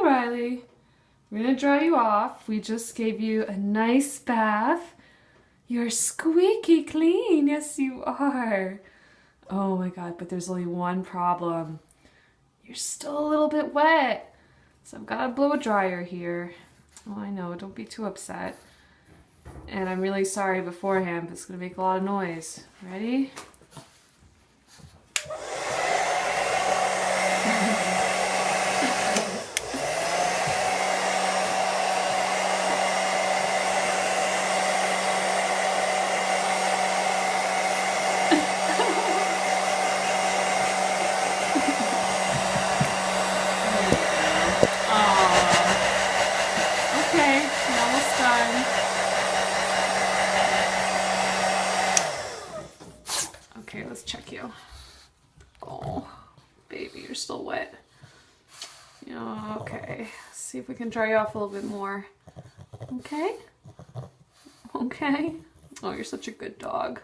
Riley. We're gonna dry you off. We just gave you a nice bath. You're squeaky clean. Yes, you are. Oh my God, but there's only one problem. You're still a little bit wet. So I've got a blow dryer here. Oh, I know, don't be too upset. And I'm really sorry beforehand, but it's gonna make a lot of noise. Ready? Okay, I'm almost done. Okay, let's check you. Oh, baby, you're still wet. Okay, see if we can dry you off a little bit more. Okay? Okay. Oh, you're such a good dog.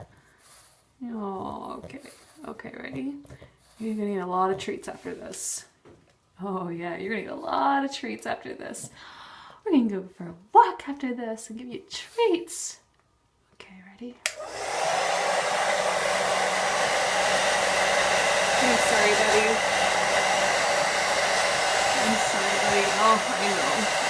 Oh, okay. Okay, ready? You're gonna eat a lot of treats after this. Oh yeah, you're gonna eat a lot of treats after this. We're gonna go for a walk after this and give you treats. Okay, ready? I'm sorry, buddy. I'm sorry, buddy. Oh, I know.